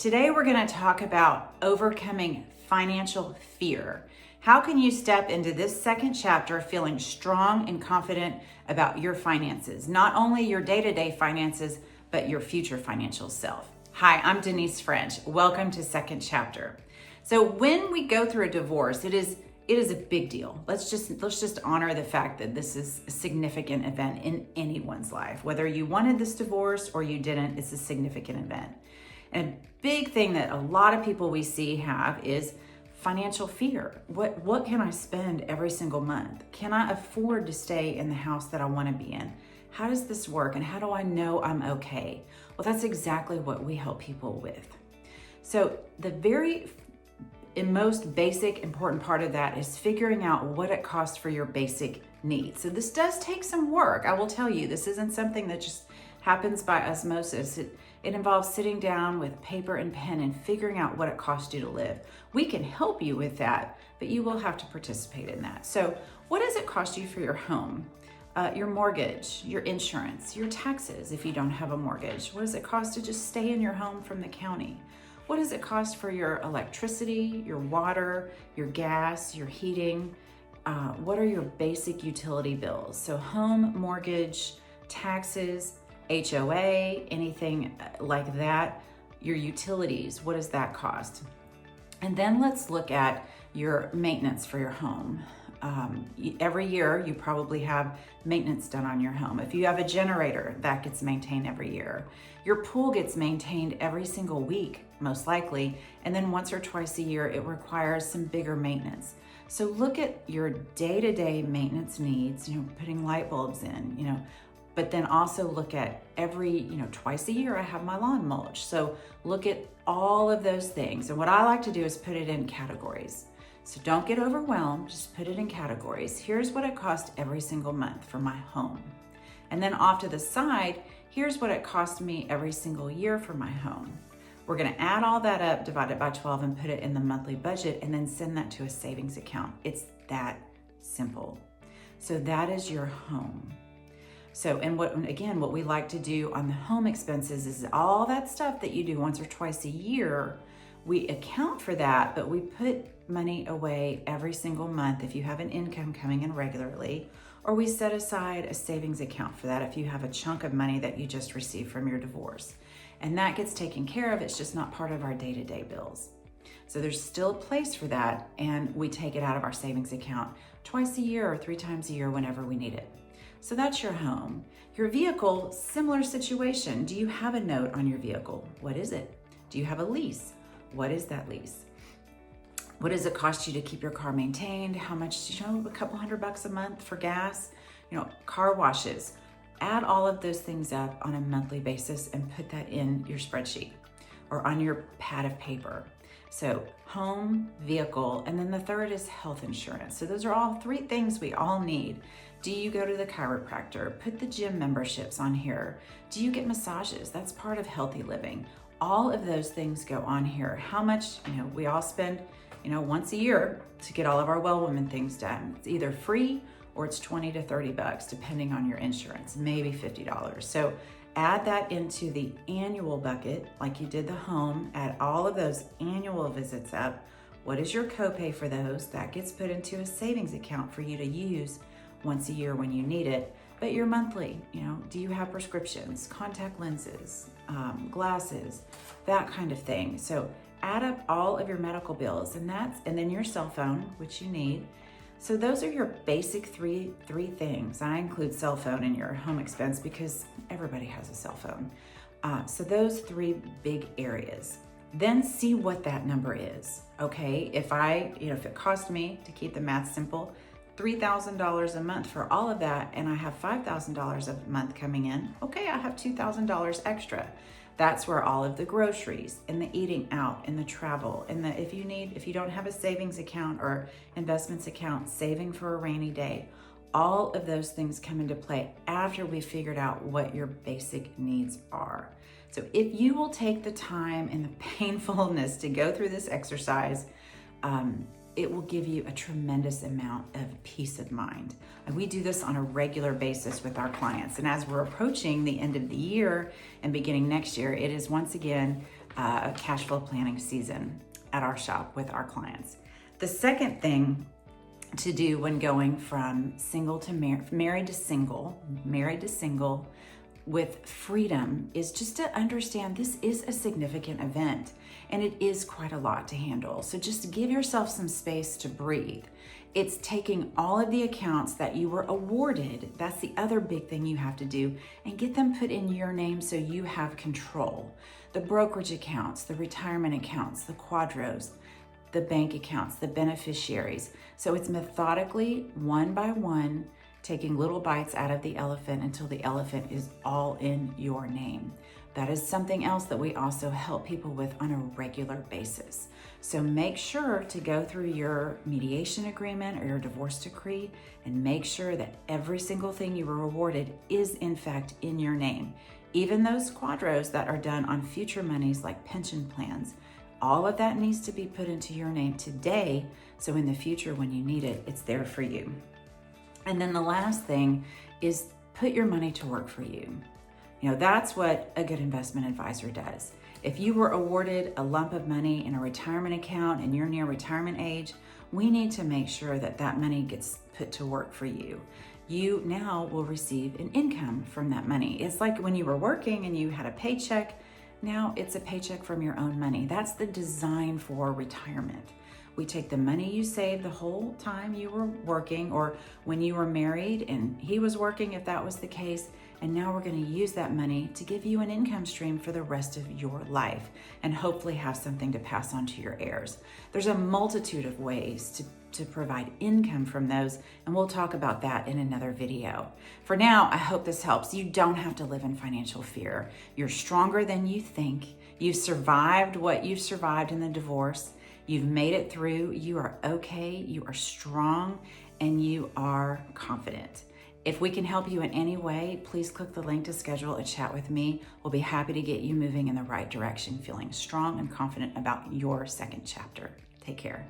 Today we're going to talk about overcoming financial fear. How can you step into this second chapter feeling strong and confident about your finances? Not only your day-to-day finances, but your future financial self. Hi, I'm Denise French. Welcome to Second Chapter. So when we go through a divorce, it is a big deal. Let's just honor the fact that this is a significant event in anyone's life. Whether you wanted this divorce or you didn't, it's a significant event. And a big thing that a lot of people we see have is financial fear. What can I spend every single month? Can I afford to stay in the house that I want to be in? How does this work? And how do I know I'm okay? Well, that's exactly what we help people with. So the very most basic important part of that is figuring out what it costs for your basic needs. So this does take some work. I will tell you, this isn't something that just happens by osmosis. It involves sitting down with paper and pen and figuring out what it costs you to live. We can help you with that, but you will have to participate in that. So what does it cost you for your home? Your mortgage, your insurance, your taxes if you don't have a mortgage. What does it cost to just stay in your home from the county? What does it cost for your electricity, your water, your gas, your heating? What are your basic utility bills? So home, mortgage, taxes, HOA, anything like that. Your utilities, what does that cost? And then let's look at your maintenance for your home. Every year you probably have maintenance done on your home. If you have a generator, that gets maintained every year. Your pool gets maintained every single week, most likely, and then once or twice a year it requires some bigger maintenance. So look at your day-to-day maintenance needs, putting light bulbs in, but then also look at every, twice a year I have my lawn mulch. So look at all of those things. And what I like to do is put it in categories. So don't get overwhelmed, just put it in categories. Here's what it costs every single month for my home. And then off to the side, here's what it costs me every single year for my home. We're gonna add all that up, divide it by 12 and put it in the monthly budget and then send that to a savings account. It's that simple. So that is your home. So, and what we like to do on the home expenses is all that stuff that you do once or twice a year, we account for that, but we put money away every single month if you have an income coming in regularly, or we set aside a savings account for that if you have a chunk of money that you just received from your divorce. And that gets taken care of, it's just not part of our day-to-day bills. So there's still a place for that, and we take it out of our savings account twice a year or 3 times a year whenever we need it. So that's your home. Your vehicle, similar situation. Do you have a note on your vehicle? What is it? Do you have a lease? What is that lease? What does it cost you to keep your car maintained? How much, a couple $100 a month for gas? Car washes. Add all of those things up on a monthly basis and put that in your spreadsheet or on your pad of paper. So home, vehicle, and then the third is health insurance. So those are all 3 things we all need. Do you go to the chiropractor? Put the gym memberships on here. Do you get massages? That's part of healthy living. All of those things go on here. How much, we all spend, once a year to get all of our well woman things done. It's either free or it's $20 to $30, depending on your insurance, maybe $50. So add that into the annual bucket, like you did the home, add all of those annual visits up. What is your copay for those? That gets put into a savings account for you to use once a year when you need it. But your monthly, do you have prescriptions, contact lenses, glasses, that kind of thing. So add up all of your medical bills and then your cell phone, which you need. So those are your basic three things. I include cell phone in your home expense because everybody has a cell phone. So those 3 big areas. Then see what that number is, okay? If it cost me, to keep the math simple, $3,000 a month for all of that, and I have $5,000 a month coming in, okay, I have $2,000 extra. That's where all of the groceries and the eating out and the travel and if you don't have a savings account or investments account, saving for a rainy day, all of those things come into play after we figured out what your basic needs are. So if you will take the time and the painfulness to go through this exercise, it will give you a tremendous amount of peace of mind. And we do this on a regular basis with our clients. And as we're approaching the end of the year and beginning next year, it is once again cash flow planning season at our shop with our clients. The second thing to do when going from single to married to single with freedom is just to understand this is a significant event and it is quite a lot to handle. So just give yourself some space to breathe. It's taking all of the accounts that you were awarded. That's the other big thing you have to do, and get them put in your name so you have control. The brokerage accounts, the retirement accounts, the quadros, the bank accounts, the beneficiaries. So it's methodically, one by one, taking little bites out of the elephant until the elephant is all in your name. That is something else that we also help people with on a regular basis. So make sure to go through your mediation agreement or your divorce decree and make sure that every single thing you were awarded is in fact in your name. Even those quadros that are done on future monies like pension plans, all of that needs to be put into your name today, so in the future when you need it, it's there for you. And then the last thing is put your money to work for you. That's what a good investment advisor does. If you were awarded a lump of money in a retirement account and you're near retirement age, we need to make sure that that money gets put to work for you. You now will receive an income from that money. It's like when you were working and you had a paycheck. Now it's a paycheck from your own money. That's the design for retirement. We take the money you saved the whole time you were working, or when you were married and he was working, if that was the case, and now we're going to use that money to give you an income stream for the rest of your life and hopefully have something to pass on to your heirs. There's a multitude of ways to provide income from those, and we'll talk about that in another video. For now, I hope this helps. You don't have to live in financial fear. You're stronger than you think. You've survived what you've survived in the divorce. You've made it through. You are okay. You are strong, and you are confident. If we can help you in any way, please click the link to schedule a chat with me. We'll be happy to get you moving in the right direction, feeling strong and confident about your second chapter. Take care.